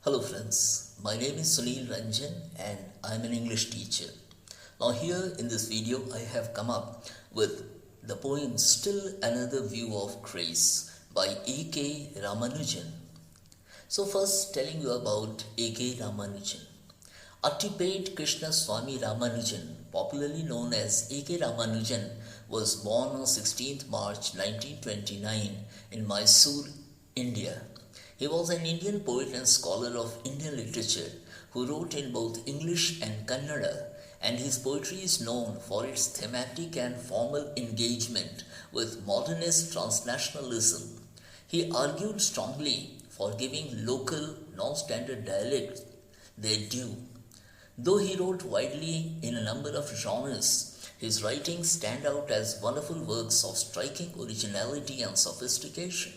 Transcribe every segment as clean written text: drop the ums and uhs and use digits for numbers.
Hello friends, my name is Sunil Ranjan and I am an English teacher. Now here in this video I have come up with the poem Still Another View of Grace by A.K. Ramanujan. So first telling you about A.K. Ramanujan. Attipate Krishna Swami Ramanujan, popularly known as A.K. Ramanujan, was born on 16th March 1929 in Mysore, India. He was an Indian poet and scholar of Indian literature who wrote in both English and Kannada, and his poetry is known for its thematic and formal engagement with modernist transnationalism. He argued strongly for giving local, non-standard dialects their due. Though he wrote widely in a number of genres, his writings stand out as wonderful works of striking originality and sophistication.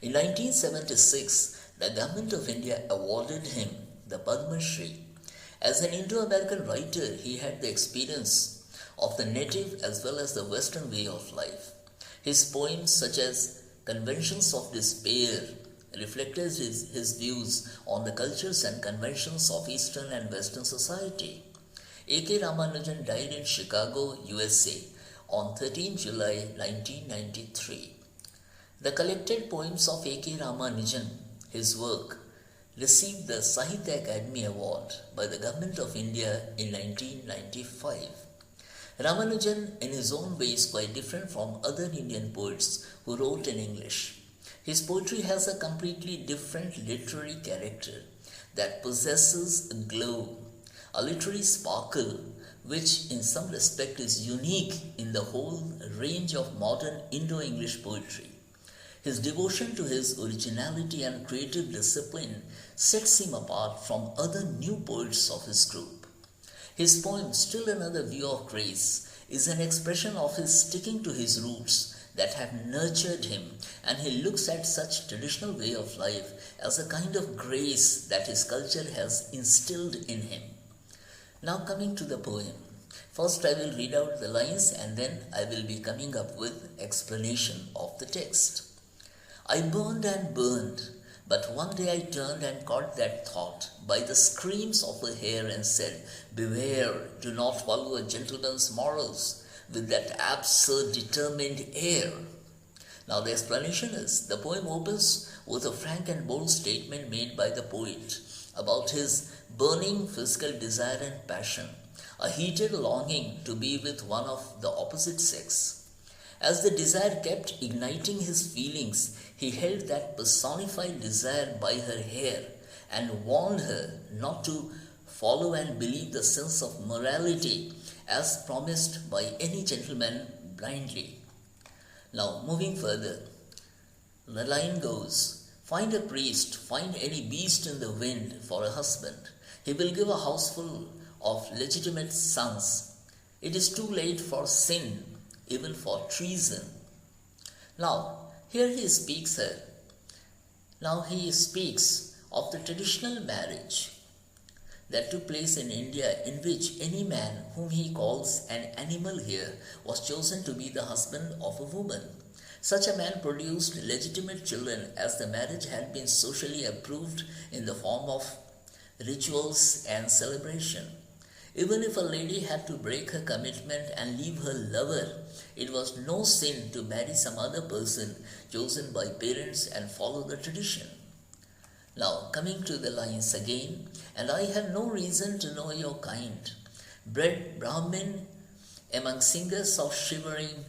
In 1976, the Government of India awarded him the Padma Shri. As an Indo-American writer, he had the experience of the native as well as the Western way of life. His poems such as Conventions of Despair reflected his views on the cultures and conventions of Eastern and Western society. A.K. Ramanujan died in Chicago, USA on 13 July 1993. The collected poems of A.K. Ramanujan, his work, received the Sahitya Academy Award by the Government of India in 1995. Ramanujan, in his own way, is quite different from other Indian poets who wrote in English. His poetry has a completely different literary character that possesses a glow, a literary sparkle, which in some respect is unique in the whole range of modern Indo-English poetry. His devotion to his originality and creative discipline sets him apart from other new poets of his group. His poem, Still Another View of Grace, is an expression of his sticking to his roots that have nurtured him, and he looks at such traditional way of life as a kind of grace that his culture has instilled in him. Now coming to the poem. First I will read out the lines and then I will be coming up with explanation of the text. I burned and burned, but one day I turned and caught that thought by the screams of a hare and said, Beware, do not follow a gentleman's morals with that absurd determined air. Now the explanation is, the poem opens with a frank and bold statement made by the poet about his burning physical desire and passion, a heated longing to be with one of the opposite sex. As the desire kept igniting his feelings, he held that personified desire by her hair and warned her not to follow and believe the sense of morality as promised by any gentleman blindly. Now, moving further, the line goes, Find a priest, find any beast in the wind for a husband. He will give a houseful of legitimate sons. It is too late for sin, even for treason. Now, here he speaks of the traditional marriage that took place in India, in which any man whom he calls an animal here was chosen to be the husband of a woman. Such a man produced legitimate children as the marriage had been socially approved in the form of rituals and celebration. Even if a lady had to break her commitment and leave her lover, it was no sin to marry some other person chosen by parents and follow the tradition. Now, coming to the lines again, and I have no reason to know your kind. Bred Brahmin among singers of shivering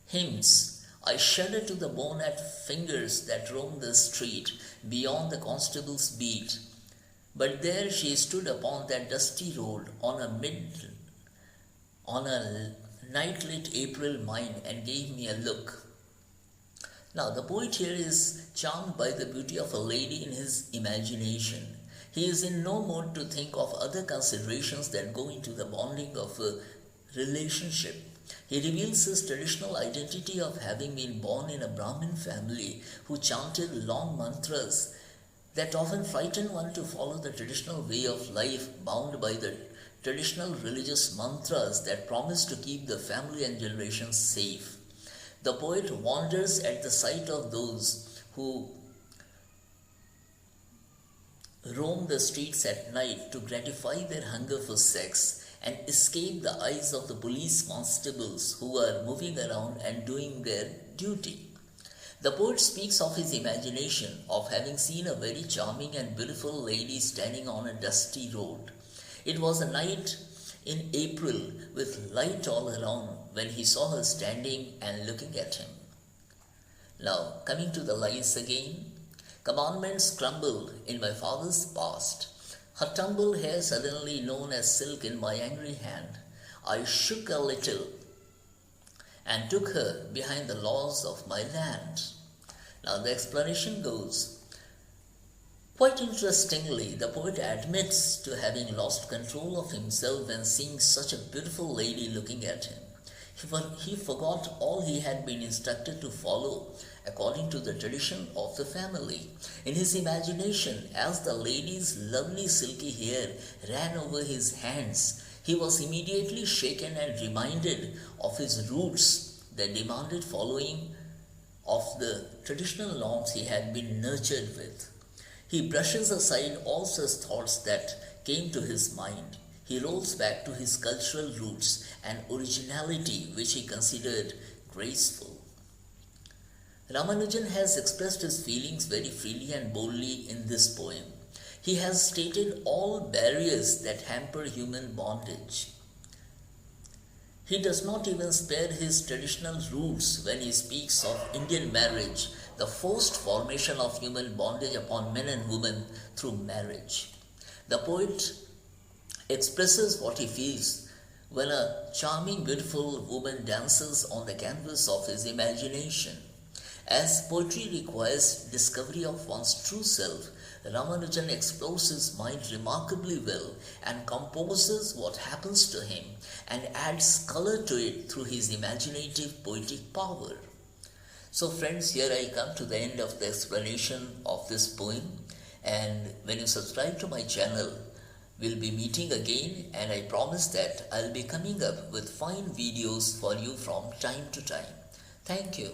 hymns, I shudder to the bone at fingers that roam the street beyond the constable's beat. But there she stood upon that dusty road on a night-lit April mine and gave me a look. Now the poet here is charmed by the beauty of a lady in his imagination. He is in no mood to think of other considerations that go into the bonding of a relationship. He reveals his traditional identity of having been born in a Brahmin family who chanted long mantras that often frighten one to follow the traditional way of life bound by the traditional religious mantras that promise to keep the family and generations safe. The poet wonders at the sight of those who roam the streets at night to gratify their hunger for sex and escape the eyes of the police constables who are moving around and doing their duty. The poet speaks of his imagination of having seen a very charming and beautiful lady standing on a dusty road. It was a night in April with light all around when he saw her standing and looking at him. Now, coming to the lines again. Commandments crumble in my father's past. Her tumbled hair suddenly known as silk in my angry hand. I shook a little and took her behind the laws of my land. Now the explanation goes, quite interestingly, the poet admits to having lost control of himself when seeing such a beautiful lady looking at him. He forgot all he had been instructed to follow according to the tradition of the family. In his imagination, as the lady's lovely silky hair ran over his hands, he was immediately shaken and reminded of his roots that demanded following of the traditional norms he had been nurtured with. He brushes aside all such thoughts that came to his mind. He rolls back to his cultural roots and originality, which he considered graceful. Ramanujan has expressed his feelings very freely and boldly in this poem. He has stated all barriers that hamper human bondage. He does not even spare his traditional roots when he speaks of Indian marriage, the forced formation of human bondage upon men and women through marriage. The poet expresses what he feels when a charming, beautiful woman dances on the canvas of his imagination. As poetry requires discovery of one's true self, Ramanujan explores his mind remarkably well and composes what happens to him and adds color to it through his imaginative poetic power. So friends, here I come to the end of the explanation of this poem, and when you subscribe to my channel, we'll be meeting again, and I promise that I'll be coming up with fine videos for you from time to time. Thank you.